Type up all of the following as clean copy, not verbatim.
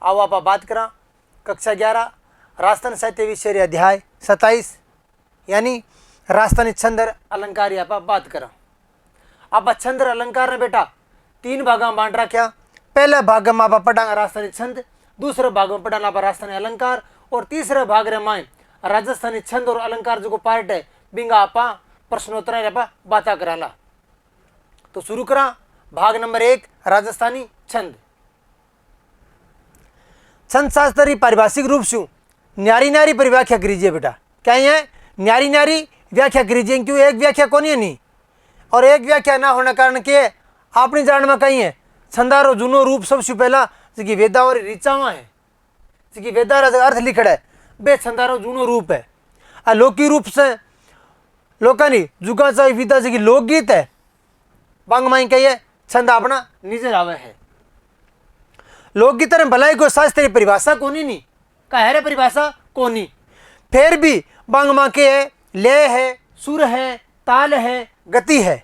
आओ आप बात करा कक्षा 11 राजस्थान साहित्य विषय अध्याय 27 यानी राजस्थानी छंद अलंकार आप बात करा। आप छंद अलंकार ने बेटा 3 भाग में बांट रखा। पहले भाग में आप पढ़ांगा राजस्थानी छंद, दूसरे भाग में पढ़ाना आप राजस्थानी अलंकार और तीसरे भाग रे माए राजस्थानी छंद और अलंकार जो पार्ट है बिंगा आप प्रश्नोत्तर आप बात कराला। तो शुरू करा भाग नंबर 1 राजस्थानी छंद। छंद शास्त्री पारिभाषिक रूप से न्यारी न्यारी पर व्याख्या करीजिए बेटा। क्या है न्यारी न्यारी व्याख्या करीजिए, क्यों एक व्याख्या कौन है नहीं और एक व्याख्या ना होने कारण के आपने जान में कहीं है छंदारो जूनो रूप सबसे पहला जी वेदावरी ऋचावा है जी वेदार अर्थ लिखड़ा है बे छंदारो जूनो रूप है। अलौकिक रूप से लोकानी जुगा चाहे विदा जी लोकगीत है बांग माई कहिए छंद अपना निजर आवे है। लोकगीत ने भलाई को शास्त्रीय परिभाषा कोनी नहीं का है रे परिभाषा कोनी, फिर भी बांग मां के है लय है सुर है ताल है गति है।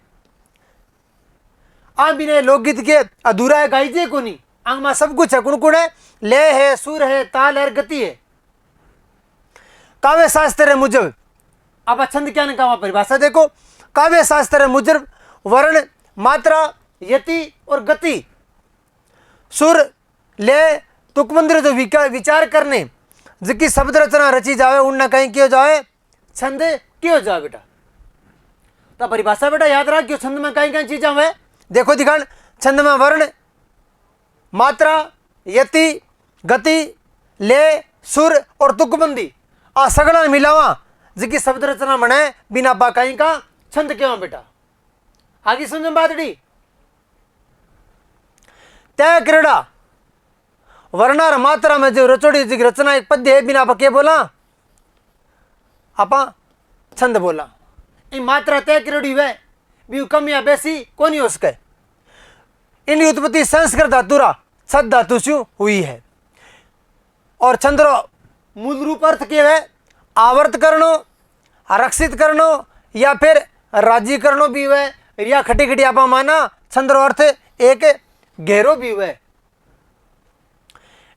आ बिना लोकगीत के अधूरा है गाइजे कोनी, आंग मां सब कुछ है कुण है लय है सुर है ताल है गति है। काव्य शास्त्र मुजब अब छंद क्या ने कहा परिभाषा देखो। काव्य शास्त्र मुजब वर्ण मात्रा यति और गति सुर ले तुकमंदिर जो विचार करने जिसकी शब्द रचना रची जावे उनना कहीं क्यों जाए छंद क्यों जाए बेटा। तो परिभाषा बेटा याद रख क्यों छंद में कहीं कहीं चीज आवे देखो दिखान। छंद में वर्ण मात्रा यति गति ले सुर और तुकबंदी आ सगड़ा मिलावा जिसकी शब्द रचना बने बिना पा कहीं का छंद क्यों बेटा। आगे समझ बात डी तय क्रीड़ा वर्णार मात्रा में जो रचोड़ी जी रचना एक पद्य है बिना क्या बोला आपा छंद बोला। इन मात्रा तय क्रीड़ी वे भी कम या बेसी कौन ही उसके इनकी उत्पत्ति संस्कृत धातुरा छद धातु से हुई है और चंद्र मूल रूप अर्थ के है आवर्त करनो आरक्षित करनो या फिर राज्य करनो भी हुए या खटी खटी आपा माना चंद्र अर्थ एक गहरो भी हुए।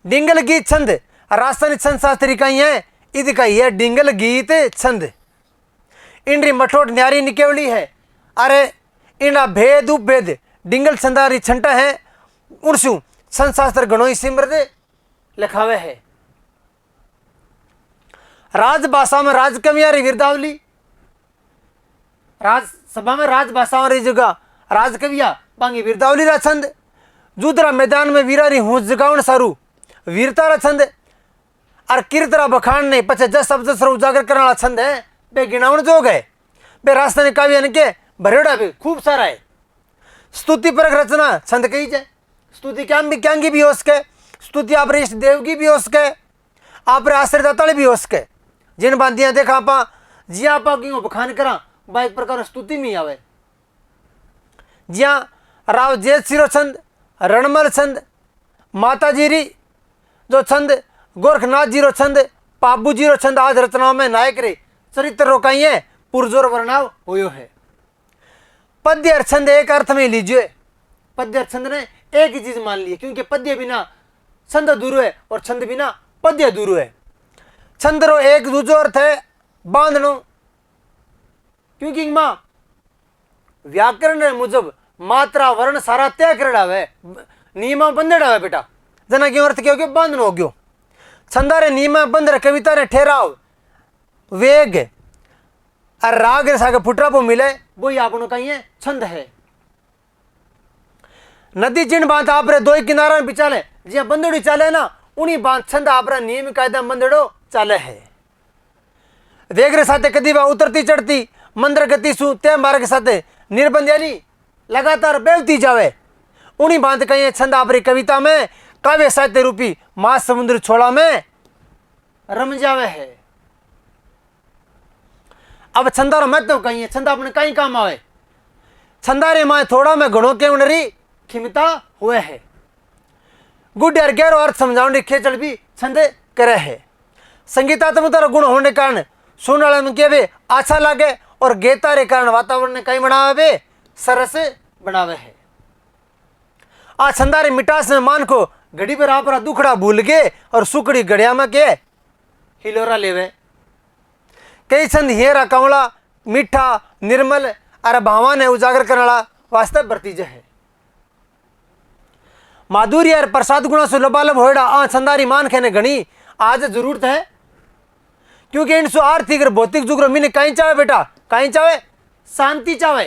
डिंगल गीत छंद राजस्थानी छंद शास्त्री कहीं है इध कही है डिंगल गीत छंद इंड्री मठोट न्यारी निकेवली है। अरे इंडा भेद उपभेद डिंगल छंदारी छंटा है उर्सु छंद शास्त्र गणोई सिमृत लिखावे है। राजभाषा में राजकवियारी वीरदावली राजसभा में राजभाषा में जगह राजकविया पांगी वीरदावली रा छंद जूतरा मैदान में वीरारी हूस जगावन सारू वीरता रा छंद और कीर्तरा बखान ने पचे जस शब्द सर उजागर करने वाला छंद है बे गिनावन जोग है बे राजस्थानी काव्य के भरेड़ा भी खूब सारा है। स्तुति परक रचना छंद कही जाए स्तुति क्या भी हो सके स्तुति आप इष्ट देव की भी हो सके आप आश्रयदाता भी हो सके जिन बांधिया देखा आपा जी आप बखान करा बा एक प्रकार स्तुति में आवे। जिया राव जेठ सिरो छंद रणमल छंद माता जीरी जो छंद गोरखनाथ जीरो छंद पाबू जीरो छंद आज रचनाओं में नायक रे चरित्र रोकाई है पुरजोर वर्णाव हुयो है। पद्य और छंद एक अर्थ में लीजिए पद्य और छंद ने एक ही चीज मान ली क्योंकि पद्य बिना छंद दूर है और छंद बिना पद्य दूर है। छंद रो एक दूसरो अर्थ है बांधनो क्योंकि मां व्याकरण मुजब मात्रा वर्ण सारा तय कर नियम बंधेड़ा है बेटा जना क्यों अर्थ क्यों बंधन हो गयो। छंदारे नियम बंध कविता ने ठहराव वेग और राग सागे फुटरा को मिले वो ही आपनो कहीं है छंद है। नदी जिन बात आप रे दो किनारा बिचाले जिया बंदड़ी चाले ना उन्हीं बात छंद आप रा नियम कायदा बंदड़ो चाले है। वेग रे साथे कदी बा उतरती चढ़ती मंद्र गति सु ते मार्ग साथे निर्बंध यानी लगातार बेवती जावे उन्हीं बात कहीं छंद आपरी कविता में काव्य साहित्य रूपी मां समुद्र छोड़ा में रम जावे है। अब छंदारो महत्व कहीं है छंद अपने कहीं काम आवे छंदारे माए थोड़ा में घणों के उनरी खिमता हुए है। गुड और गहरो अर्थ समझाने खेचल भी छंद करे है। संगीतात्मक गुण होने के कारण सुनने वाले में के अच्छा लगे और गेता रे कारण वातावरण ने कहीं बनावे सरस बनावे है। आ छंदारे मिठास में मान को घड़ी पर आप दुखड़ा भूल के और सुकड़ी घड़िया में के हिलोरा लेवे। कई छंद हेरा कमला मीठा निर्मल अरे भावा ने उजागर करने वाला वास्तव बरतीज है। माधुर्य और प्रसाद गुणा से लबालब होड़ा आ छंदारी मान खेने घनी आज जरूरत है, क्योंकि इन आर्थिक और भौतिक जुग मीने कहीं चाहे बेटा, कहीं चाहे शांति चाहे,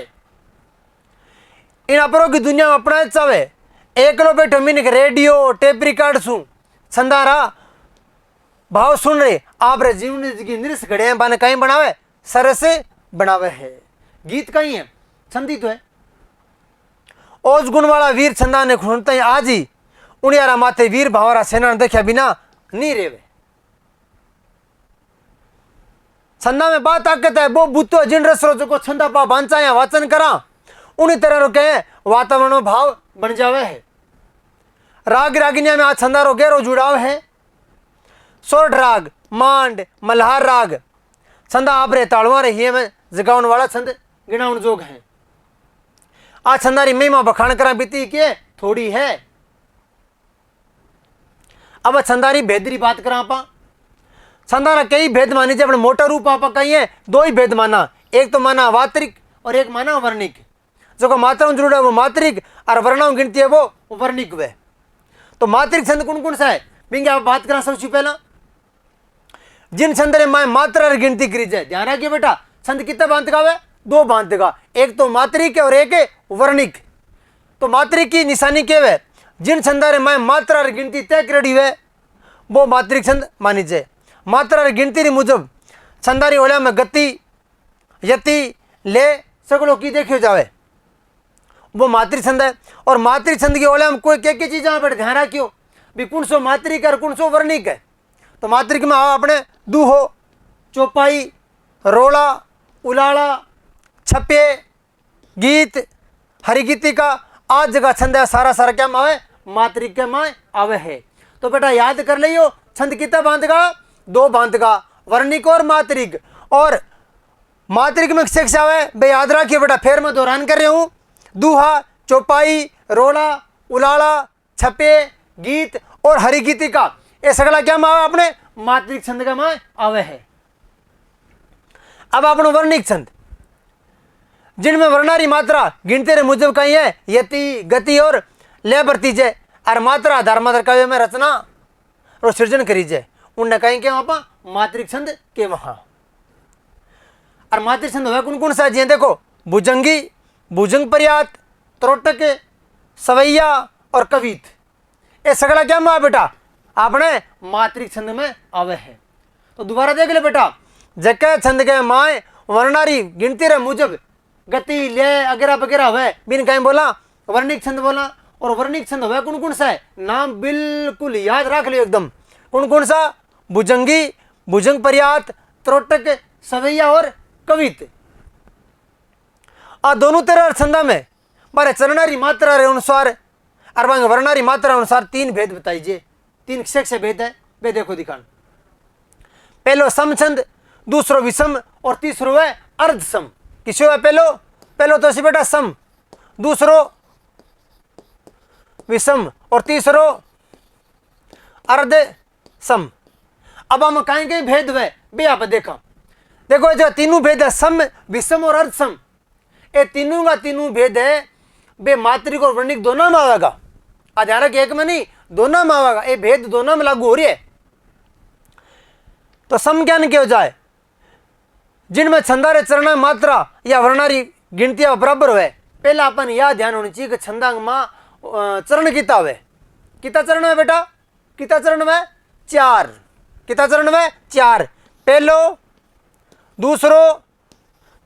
इन अपरों की दुनिया में अपना चाहे। एकलो बैठो मीने रेडियो टेप रिकॉर्ड सु छंदारा भाव सुन रहे आप रे जीवन की नृत्य घड़े बाने कहीं बनावे सर से बनावे है। गीत कहीं है छंदी तो है। ओज गुण वाला वीर छंदा ने खुनता ही आज ही उनियारा माथे वीर भावरा सेना देखा बिना नहीं रेवे। छंदा में बात ताकत है वो बुतो जिन रसरो जो छंदा पा बांचा या वाचन करा उन्हीं तरह रो के वातावरण में भाव बन जावे है। राग रागिनिया में आज छंदा रो गहरो जुड़ाव है। सोरठ राग मांड मल्हार राग छंदा आप रे ताड़वा रे ही में जगाउन वाला छंद गिनाउन जोग है। आज छंदारी महिमा बखान करा बीती के थोड़ी है। अब छंदारी भेदरी बात करा आपा छंदारा कई भेद मानी जे अपने मोटा रूप आपा कही है दो ही भेद माना, एक तो माना वात्रिक और एक माना वर्णिक। जो को मात्रा में जरूर है वो मात्रिक और वर्णाओं गिनती है वो वर्णिक वे। तो मात्रिक छंद कौन कौन सा है बिंगे आप बात करा सबसे पहला जिन छंद रे मात्रा री गिनती करी जाए। ध्यान रखिए बेटा छंद कितने बांध का है, दो बांध का, एक तो मात्रिक और एक वर्णिक। तो मात्रिक की निशानी क्या है जिन छंदा रे मात्रा री गिनती तय करी है वो मात्रिक छंद मानी जाए। मात्रा री गिनती री मुजब छंदारी ओलिया में गति यति ले सगलों की देखियो जावे वो मातृ छंद है। और मातृ छंद की ओलिया में कोई क्या क्या चीज़ पर ध्यान रखियो भी कौन सो मात्रिक है कौन सो वर्णिक है। तो मात्रिक में आओ अपने दूहो चौपाई रोला उलाड़ा छपे गीत हरिगीति का आज जगह छंद है सारा सारा क्या मावे मात्रिक के माए आवे है। तो बेटा याद कर लियो छंद कितना बांध का, दो बांध का, वर्णिक और मात्रिक। और मात्रिक में शिक्षा है बे याद रखिए बेटा, फिर मैं दोहरान कर रही हूँ। दूहा चौपाई रोला उलाड़ा छपे गीत और हरिगीति का ये सगला क्या मावे अपने मात्रिक छंद का माए आवे है। अब अपनो वर्णिक छंद जिनमें वर्णारी मात्रा गिनते रे मुजब कही है यति गति और लय बरतीजे और मात्रा आधार मात्रा काव्य में रचना और सृजन करीजे उनने कहीं के वहां मात्रिक छंद के वहां। और मात्रिक छंद हुआ कौन कौन सा जी देखो भुजंगी भुजंग पर्यात त्रोटक सवैया और कवित ये सगला क्या माँ बेटा आपने मात्रिक छंद में आवे है। तो दोबारा देख ले बेटा जके छंद के माए वर्णारी गिनती रे मुजब गति लय अगैरह वगैरह हुए बिन कहीं बोला वर्णिक छंद बोला। और वर्णिक छंद हुआ कौन कौन सा है नाम बिल्कुल याद रख लियो एकदम कौन कौन सा भुजंगी भुजंग पर्यात त्रोटक सवैया और कवित। दोनों तरह छंदा में बारे चरणारी मात्रा रे अनुसार और वर्णारी मात्रा अनुसार तीन भेद बताइए। तीन से भेद है वे देखो दिखान। पहलो सम छंद दूसरो विषम और तीसरो है अर्ध सम। किसो है पहलो तो बेटा सम दूसरो विषम और तीसरो अर्ध सम। अब हम कहीं कहीं भेद हुए बे आप देखा देखो जो तीनों भेद है सम विषम और अर्ध सम ये तीनों का तीनों भेद है बे मात्रिक और वर्णिक दोनों में आवेगा। ध्यान एक में नहीं दोनों में आवेगा ये भेद दोनों में लागू हो रही है। तो सम ज्ञान क्या हो जाए जिनमें छंदारे चरण मात्रा या वर्णारी गिनतियां बराबर हुए। पहला अपन यह ध्यान होनी चाहिए कि छंदांग माँ चरण किता हुए किता चरण में बेटा किता चरण में चार किता चरण में चार पहलो दूसरो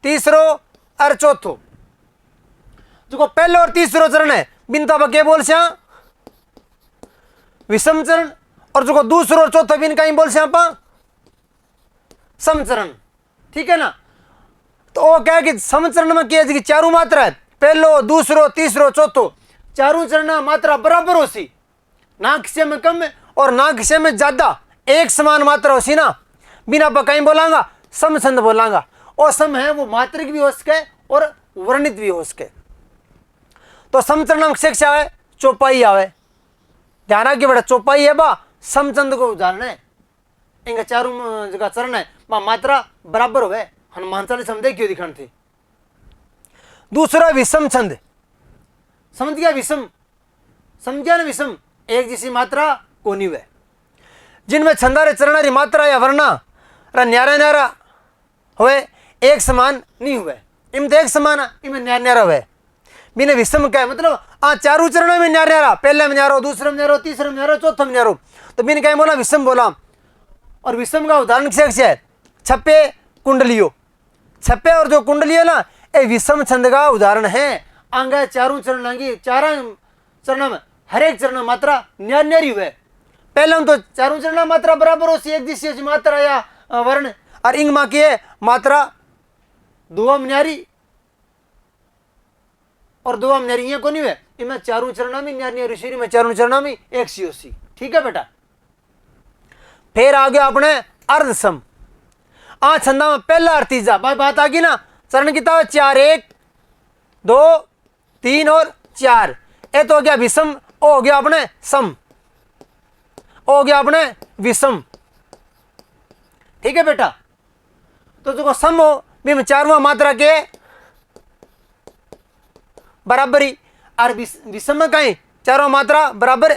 तीसरो और चौथो। जो पहलो और तीसरो चरण है बिनता बके बोल से विषम चरण और जो दूसरो और चौथो बिन कहीं बोल से समचरण। ठीक है ना। तो वो क्या है कि समचरण में क्या है चारों मात्रा है पहलो दूसरो तीसरो चौथो चारों चरण मात्रा बराबर हो सी ना किसी में कम और ना किसी में ज्यादा एक समान मात्रा हो सी ना बिना कहीं बोलांगा सम छंद बोलांगा। और सम है वो मात्रिक भी हो सके और वर्णित भी हो सके। तो समचरण में शिक्षा है चौपाई आवे ध्यान रखिए बेटा, चौपाई है बा समचंद को उदाहरण है, इनका चारों जगह चरण है बा मात्रा बराबर हो गए, हनुमान चालीसा में देखियो दिखान थे। दूसरा विषम छंद, समझ गया विषम, समझ गया ना विषम, एक जैसी मात्रा कोनी हुए, जिनमें छंदारे चरणारी मात्रा या वर्णा न्यारा न्यारा हुए, एक समान नहीं हुए, इनमें तो एक समान है, इनमें न्यारा न्यारा हुए, बिना विषम का है मतलब चारों चरणों में न्यारा न्यारा, पहले में न्यारो, दूसरे में न्यारो, तीसरे में न्यारो, चौथे में न्यारो, तो बिन क्या बोला विषम बोला। और विषम का उदाहरण किसे है, छप्पे कुंडलियों, छप्पे और जो कुंडलियों ना ये विषम छंद का उदाहरण है। अंग चारों चरण लांगी, चारों चरण में हर एक चरण मात्रा न्यार न्यारी हुए, पहले हम तो चारों चरण मात्रा बराबर हो सी, एक दिशा मात्रा या वर्ण, और इंग माँ की है मात्रा दुआ में न्यारी और दुआ में न्यारी, ये को नहीं हुए, इनमें चारों चरण में न्यार न्यारी सी में चारों चरण में एक सी सी, ठीक है बेटा। फिर आ गया अपने अर्धसम, छंदा में पहला और तीजा बात आ गई ना, चरण कितना 4 1 2 3 और 4, ये तो हो गया विषम, वो हो गया अपने सम, हो गया अपने विषम, ठीक है बेटा। तो जो सम हो भी चारवां मात्रा के बराबरी, और विषम में कहीं चारों मात्रा बराबर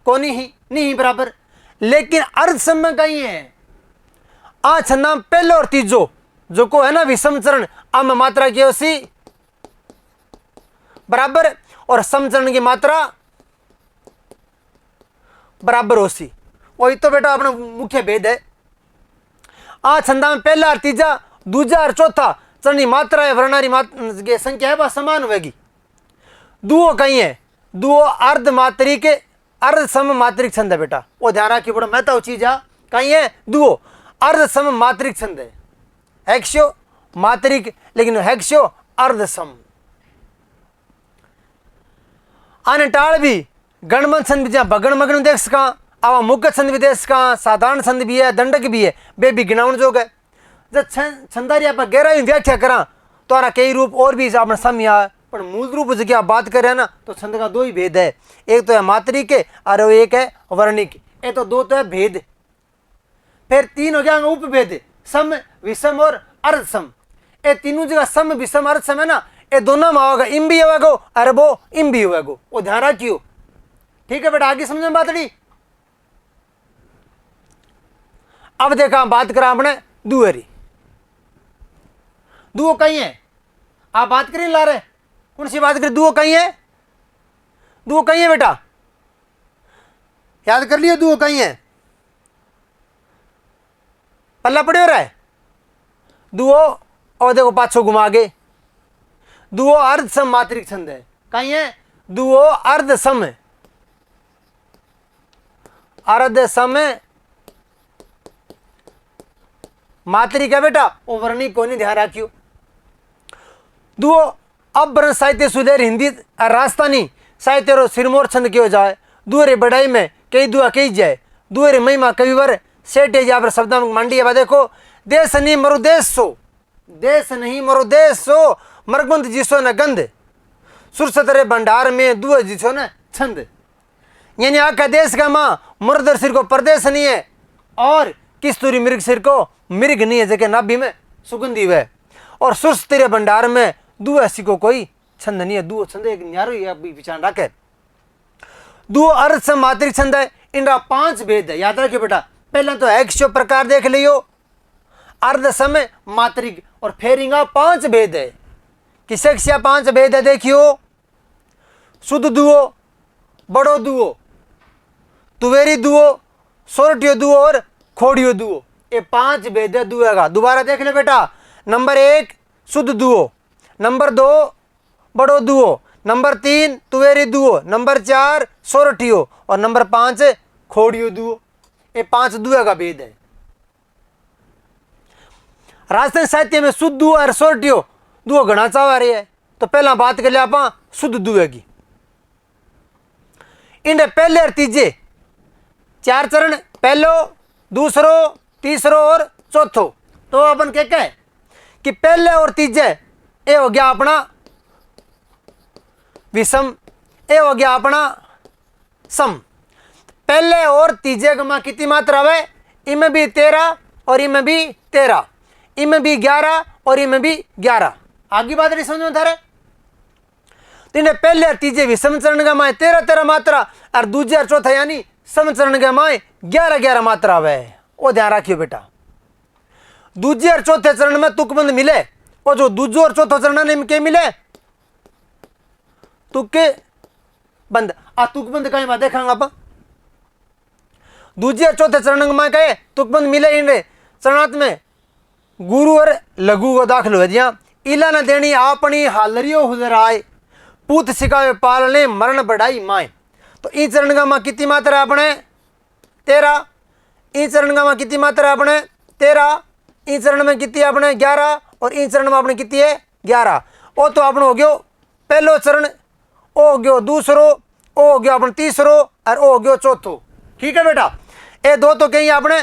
कोनी ही नहीं बराबर, लेकिन अर्ध सम में कहीं है छंदा पहले और तीजो जो को है ना विषम चरण, अम मात्रा की उसी बराबर और सम चरण की मात्रा बराबर होसी, वही तो बेटा अपना मुख्य भेद है। छंदा में पहला और तीजा, दूजा और चौथा चरण की मात्रा है वर्णारी मात्रा संख्या है वह समान होगी। दुओ कहीं है, दुओ अर्ध मात्रिक अर्ध सम मात्रिक छंद है बेटा, वो ध्यान रखिए बड़ा महत्व चीज है, कहीं है दुओ अर्ध सम मात्रिक छंद है, हेक्सो मात्रिक लेकिन हेक्सो अर्ध सम। आने टाल भी गणमन छंद भी जहाँ भगण मगन देख सका, आवा मुख्य छंद भी देख सका, साधारण छंद भी है, दंडक भी है, बे भी गिनाउन जोग है। जब छंदारी आप गहराई व्याख्या करा तो आरा कई रूप और भी अपना सम या पर मूल रूप जगह बात करें ना तो छंद का दो ही भेद है, एक तो है मात्रिक और एक है वर्णिक, ये तो दो तो है भेद। फिर तीन हो गया उपभेद, सम विषम और अर्ध सम, ये तीनों जगह सम विषम अर्ध सम है ना, ये दोनों में होगा, इम भी होगा और वो इम भी होगा, वो ध्यान रखियो, ठीक है बेटा। आगे समझ में बात नहीं। अब देखा बात करा अपने दुअरी, दुओ कहीं है, आप बात करें ला रहे कौन सी बात करें, दुओ कहीं है, दुओ कहीं है बेटा, याद कर लियो दुओ कहीं है, पल्ला पड़े हो रहा है दुओ, और देखो पाछो घुमा के, दुओ अर्ध सम मात्रिक छंद है, कहीं है दुओ अर्ध सम, अर्ध सम मात्रिक है बेटा, वो वर्णिक को नहीं, ध्यान रखियो। दुओ अब ब्रह्म साहित्य सुधेर हिंदी राजस्थानी साहित्य रो सिरमौर छंद क्यों जाए, दुअरे बढ़ाई में कई दुआ कही जाए, दुअरे महिमा कविवर सेठे जा पर शब्द मंडी है। देखो देश नहीं मरो देश सो, देश नहीं मरो देश सो, मरगुंद जिसो न गंध, सुरसतरे भंडार में दुआ जिसो न छंद, यानी आका देश का माँ मुर्दर सिर को परदेश नहीं है, और किस्तूरी मृग सिर को मृग नहीं है जगह नाभि में सुगंधी है, और सुरस तेरे भंडार में दुआ ऐसी को कोई छंद नहीं है, दुओ छंद एक न्यारो विचार रखे। दुओ अर्ध सम मात्रिक छंद है, इनका 5 भेद है, याद रखिए बेटा। पहले तो हेक्सो प्रकार देख लियो, अर्ध सम मात्रिक, और फिर इनका 5 भेद है। किसे 5 भेद है देखियो, शुद्ध दुओ, बड़ो दुओ, तुवेरी दुओ, सोरठियो दुओ और खोड़ियो दुओ, ये 5 भेद है दुआ का। दोबारा देख ले बेटा, नंबर 1 शुद्ध दुओ, नंबर 2 बड़ो दुओ, नंबर 3 तुवेरी दुओ, नंबर 4 सोरठियो और नंबर 5 खोड़ियो दुओ, ये 5 दुआ का भेद है। राजस्थान साहित्य में शुद्ध दुओ और सोरठियो दुओ घना चावा रही है, तो पहला बात कर लिया आप शुद्ध दुआ की। इनके पहले और तीजे 4 चरण, पहलो दूसरो तीसरो और चौथो, तो अपन क्या कहे कि पहले और तीजे ये हो गया अपना विषम, ये हो गया अपना सम, पहले और तीजे गमा कितनी मात्रा है, इनमें भी 13 और इनमें भी 13, इनमें भी 11 और इनमें भी 11। आगे बात नहीं समझ में था रे। तीन पहले और तीजे भी समचरण का माए 13 मात्रा और दूजे और चौथा यानी समचरण के माए 11 मात्रा है। वो ध्यान रखियो बेटा, दूजे और चौथे चरण में तुकबंद मिले, और जो दूजो और चौथा चरण में क्या मिले, तुक्के बंद। तुकबंद कहीं बात देखेंगे आप, दूजे और चौथे चरण में कहे तुकबंद मिले इन चरणात में गुरु और लघु को दाखिल हो दिया। इला न देनी आपनी हालरियो हुजराए, पूत सिखावे पालने मरण बढ़ाई माए। तो ई चरण का माँ कितनी मात्रा अपने 13, ई चरण का माँ कितनी मात्रा अपने 13, ई चरण में कितनी अपने 11 और ई चरण में अपने कितनी है 11। वो तो अपने हो गयो पहलो चरण, ओ हो गयो दूसरो, ओ हो गयो अपने तीसरो और ओ हो गयो चौथो। ठीक है बेटा, ये दो तो कहीं अपने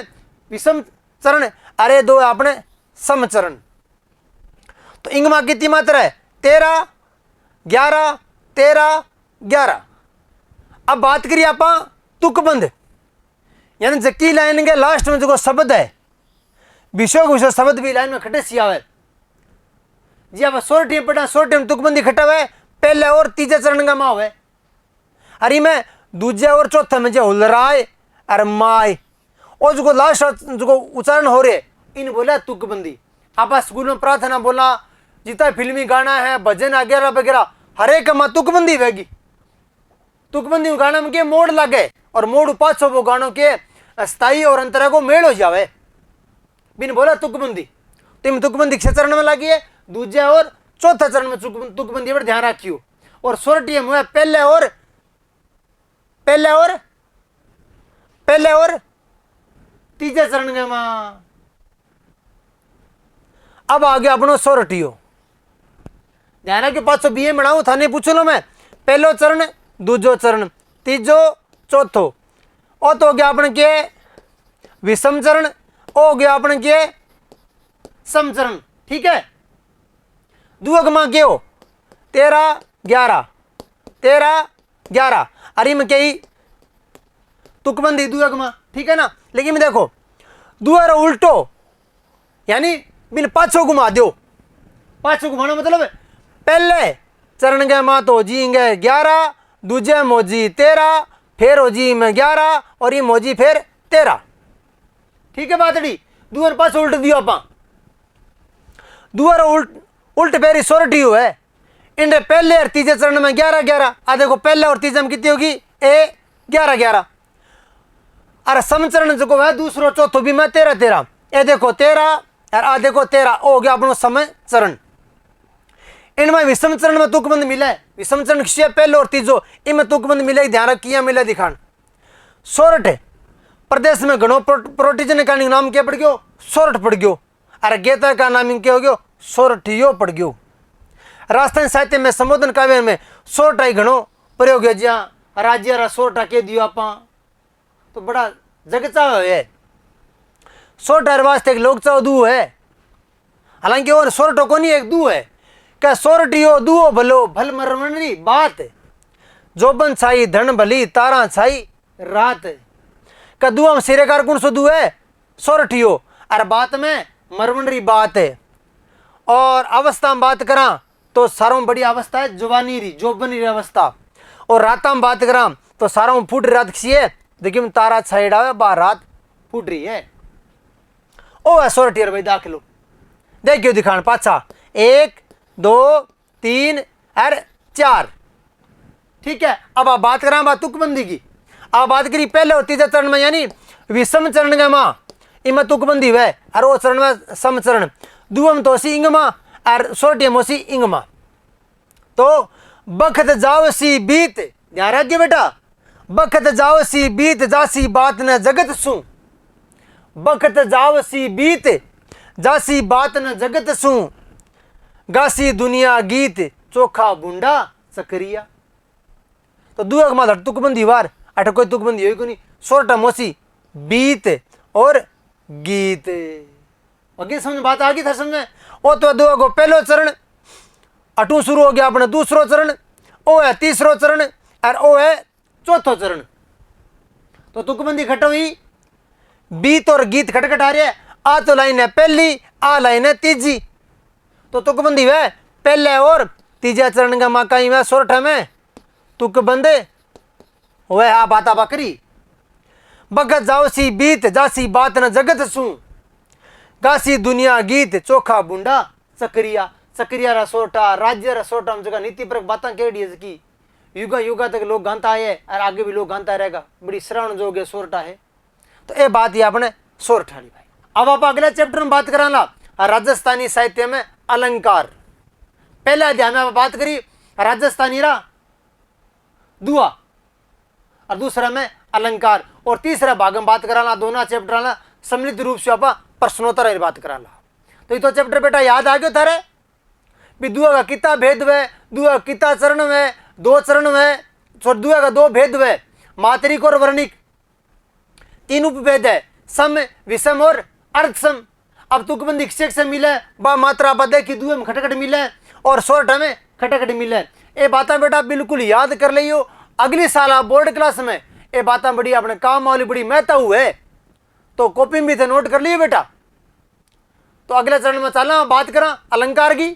विषम चरण, अरे दो अपने समचरण। तो इंगमा कितनी मात्रा है 13 11 13 11। अब बात करिए आप तुकबंद, यानी जकी लाइन के लास्ट में जो शब्द है विषय शब्द भी लाइन में खटे सी आवे जी। आप सोरठी पढ़ा, सोरठी में तुकबंदी खटा हुआ है पहले और तीजे चरण का माँ है। अरे मैं दूजे और चौथे में जो हुलराय और माय, और जो लास्ट जो उच्चारण हो रहे इन बोला तुकबंदी। आप स्कूल में प्रार्थना बोला, जितना फिल्मी गाना है भजन वगैरह वगैरह हर एक में तुकबंदी रहेगी। तुकबंदी गाना में के मोड़ लगे और मोड़ पाछो वो गानों के स्थाई और अंतरा को मेल हो जावे, बिन बोला तुकबंदी। तुम तुकबंदी के चरण में लगी है, दूजे और चौथा चरण में तुकबंदी पर ध्यान रखियो। और सोरठी मुँह पहले और तीजे चरण के मां। अब आ गया अपनो सोरठियो, ध्यान रखियो पाछो बीए बनाऊ थाने पूछो लो मैं, पहलो चरण दूजो चरण तीजो चौथो। ओ तो हो गया अपने के विषम चरण, ओ हो गया अपने के समचरण। ठीक है, दुअगमा के हो 13 11 13 11। अरे में कही तुकबंदी दुअगमा, ठीक है ना। लेकिन देखो दुअर उल्टो यानी बिन पाछो घुमा दो। पाछो घुमाना मतलब पहले चरण के माँ तो जींगे 11, दूजे मोजी 13, फिर हो जी में 11 और ये मोजी फिर 13। ठीक है बातड़ी, दुअर पाछो उल्ट दियो आप, दुअर उल्ट पेरी सोरठी हुआ है। इन पहले और तीजे चरण में 11 11। आ देखो पहले और तीजे में कितनी होगी ए 11 11। अरे समचरण जो है दूसरो चौथो भी में 13 13। ए देखो 13 और आ देखो 13, हो गया अपनो समय चरण। इनमें विषम चरण में तुकबंद मिला है, विषम चरण किसी पहले और तीजो इनमें तुकबंद मिले, ध्यान रखिए मिला दिखान। सोरठ प्रदेश में घणो प्रोटीजन का नाम क्या पड़ गयो सोरठ पड़ गयो, अरे गेता का नाम क्या हो गयो सोरठियो पड़ गयो। राजस्थान साहित्य में संबोधन काव्य में सोरठा ही घणो प्रयोग है, जहाँ राज्य रा सोरठा कह दियो आप तो बड़ा जगचा है। सोरठा वास्ते एक लोक चाव दू है, हालांकि और सोरठो को नहीं एक दू है क्या सोरठियो दुओ भलो भल मरमनी बात, जोबन छाई धन भली तारा छाई रात। का दुआ में सिरेकार कौन सो दू है सोरठियो, और बात में मरमनरी बात है। और अवस्था में बात करा तो सारों बड़ी अवस्था है जुबानी री जोबनी री अवस्था, और राता में बात करा तो सारों में फूट रात किसी है, देखिए तारा छाइड़ा है बाहर रात फूट रही है। ओ है सोरठियर भाई दाखिलो देखियो दिखान पाछा 1 2 3 और 4। ठीक है, अब आप बात करा बात तुकबंदी की। अब बात करी पहले और तीसरे चरण में यानी विषम चरण के माँ इनमें तुकबंदी हुए, और वो चरण में समचरण दुअम तोसी इंगमा और सोरठियम होसी इंगमा। तो बखत जावसी बीत, ध्यान रखिए बेटा, बखत जावसी बीत जासी बात न जगत सु, बखत जावसी बीत जासी बात न जगत सु, गासी दुनिया गीत चोखा बुंडा सकरिया। तो दुआ के माधर तुकबंदी वार अठ कोई तुकबंदी हुई को नहीं, सोरठा मोसी बीत और गीत। आगे समझ बात आ गई था समझ। ओ तो दुआ को पहलो चरण अठू शुरू हो गया अपने दूसरो चरण, ओ है तीसरो चरण और ओ है चौथो चरण। तो तुकबंदी खट हुई, बीत और गीत खटखट आ रहे। आ तो लाइन है पहली, आ लाइन है तीजी, तो तुकबंदी वह पहले और तीजा चरण का मकाई वह सोरठ में तुकबंदे वह आ बाता बकरी। बगत जाओ सी बीत जासी बात न जगत सू, गासी दुनिया गीत चोखा बुंडा चक्रिया। चक्रिया रा सोटा, राज्य रा सोटा जगह नीति पर बातें केड़ी है की युगा युगा तक लोग गाता है और आगे भी लोग गाता रहेगा। बड़ी श्रवण जोग है सोरठा है। तो ये बात ही आपने सोरठ वाली भाई। अब आप अगले चैप्टर में बात कराना राजस्थानी साहित्य में अलंकार। पहले अध्याय में आप बात करी राजस्थानी रा दुआ और दूसरा में अलंकार, और तीसरा भाग में बात कराना दोनों चैप्टर ना सम्मिलित रूप से आप प्रश्नोत्तर बात कराना। तो ये तो चैप्टर बेटा याद आ गयो थारे भी दुआ का कितना भेद है, दुआ का कितना चरण है, दो चरण है, दुआ का दो भेद है, मात्रिक और वर्णिक तीन उपभेद है, सम विषम और अर्धसम। अब तुकबंदी से मिले बा मात्रा बदे की दुए में खटखट मिले और सोरठ में खटखट मिले। ये बातें बेटा बिल्कुल याद कर लियो, अगली साल आप बोर्ड क्लास में ये बातें बड़ी अपने काम वाली बड़ी महत्व हुए तो कॉपी में थे नोट कर लिए बेटा। तो अगले चरण में चलना बात करा अलंकार की।